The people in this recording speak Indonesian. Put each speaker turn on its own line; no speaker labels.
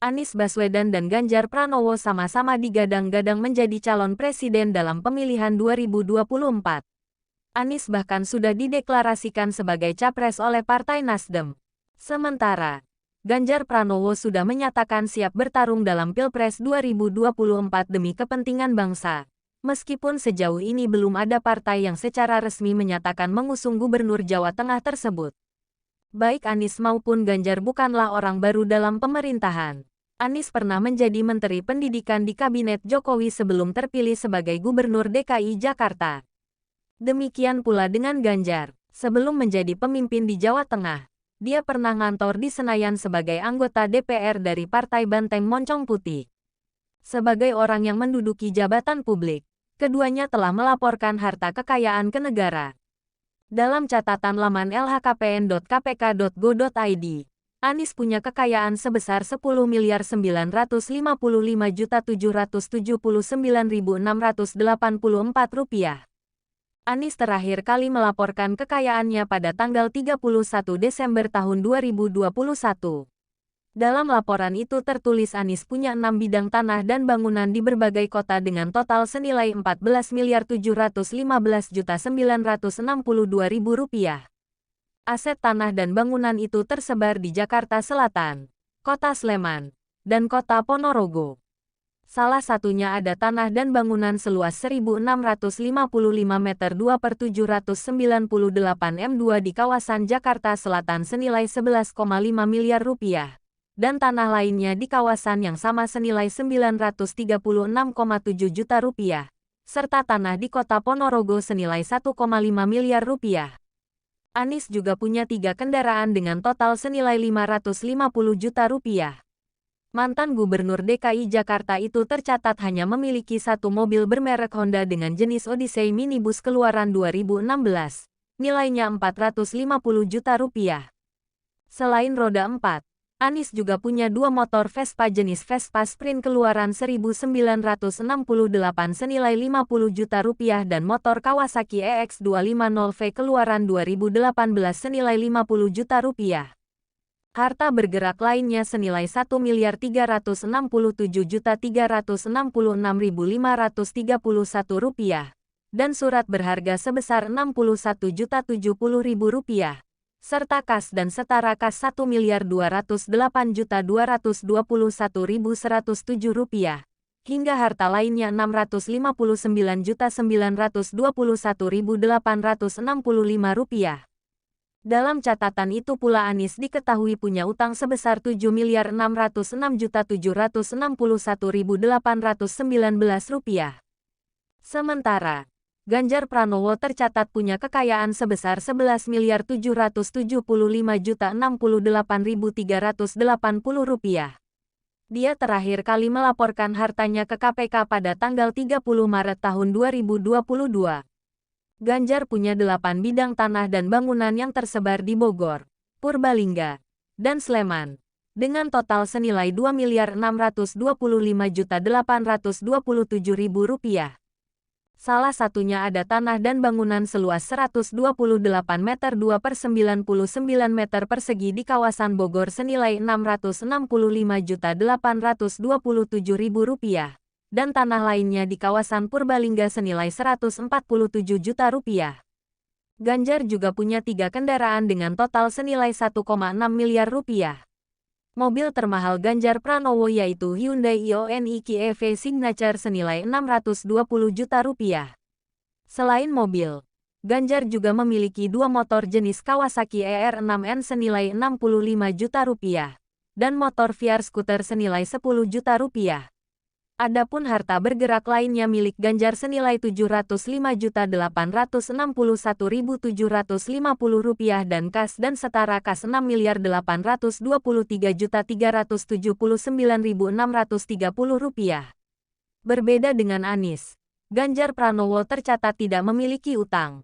Anies Baswedan dan Ganjar Pranowo sama-sama digadang-gadang menjadi calon presiden dalam pemilihan 2024. Anies bahkan sudah dideklarasikan sebagai capres oleh Partai Nasdem. Sementara, Ganjar Pranowo sudah menyatakan siap bertarung dalam Pilpres 2024 demi kepentingan bangsa. Meskipun sejauh ini belum ada partai yang secara resmi menyatakan mengusung Gubernur Jawa Tengah tersebut. Baik Anies maupun Ganjar bukanlah orang baru dalam pemerintahan. Anies pernah menjadi Menteri Pendidikan di Kabinet Jokowi sebelum terpilih sebagai Gubernur DKI Jakarta. Demikian pula dengan Ganjar. Sebelum menjadi pemimpin di Jawa Tengah, dia pernah ngantor di Senayan sebagai anggota DPR dari Partai Banteng Moncong Putih. Sebagai orang yang menduduki jabatan publik, keduanya telah melaporkan harta kekayaan ke negara. Dalam catatan laman lhkpn.kpk.go.id, Anies punya kekayaan sebesar 10.955.779.684 rupiah. Anies terakhir kali melaporkan kekayaannya pada tanggal 31 Desember tahun 2021. Dalam laporan itu tertulis Anies punya 6 bidang tanah dan bangunan di berbagai kota dengan total senilai Rp14.715.962.000. Aset tanah dan bangunan itu tersebar di Jakarta Selatan, Kota Sleman, dan Kota Ponorogo. Salah satunya ada tanah dan bangunan seluas 1.655 meter 2/798 m2 di kawasan Jakarta Selatan senilai 11,5 miliar rupiah, dan tanah lainnya di kawasan yang sama senilai 936,7 juta rupiah, serta tanah di Kota Ponorogo senilai 1,5 miliar rupiah. Anies juga punya 3 kendaraan dengan total senilai 550 juta rupiah. Mantan Gubernur DKI Jakarta itu tercatat hanya memiliki 1 mobil bermerek Honda dengan jenis Odyssey minibus keluaran 2016, nilainya 450 juta rupiah. Selain roda 4, Anies juga punya 2 motor Vespa jenis Vespa Sprint keluaran 1968 senilai 50 juta rupiah dan motor Kawasaki EX250V keluaran 2018 senilai 50 juta rupiah. Harta bergerak lainnya senilai Rp1.367.366.531 dan surat berharga sebesar Rp61.070.000, serta kas dan setara kas Rp1.208.221.107, hingga harta lainnya Rp659.921.865. Dalam catatan itu pula Anies diketahui punya utang sebesar Rp7.606.761.819. Sementara, Ganjar Pranowo tercatat punya kekayaan sebesar Rp11.775.068.380. Dia terakhir kali melaporkan hartanya ke KPK pada tanggal 30 Maret tahun 2022. Ganjar punya 8 bidang tanah dan bangunan yang tersebar di Bogor, Purbalingga, dan Sleman, dengan total senilai Rp2.625.827.000. Salah satunya ada tanah dan bangunan seluas 128 meter 2/99 meter persegi di kawasan Bogor senilai Rp655.827.000. Dan tanah lainnya di kawasan Purbalingga senilai Rp147 juta. Ganjar juga punya 3 kendaraan dengan total senilai Rp1,6 miliar. Mobil termahal Ganjar Pranowo yaitu Hyundai Ioniq EV Signature senilai Rp620 juta. Selain mobil, Ganjar juga memiliki 2 motor jenis Kawasaki ER6N senilai Rp65 juta dan motor VR skuter senilai Rp10 juta. Adapun harta bergerak lainnya milik Ganjar senilai Rp705.861.750 dan kas dan setara kas Rp6.823.379.630. Berbeda dengan Anies, Ganjar Pranowo tercatat tidak memiliki utang.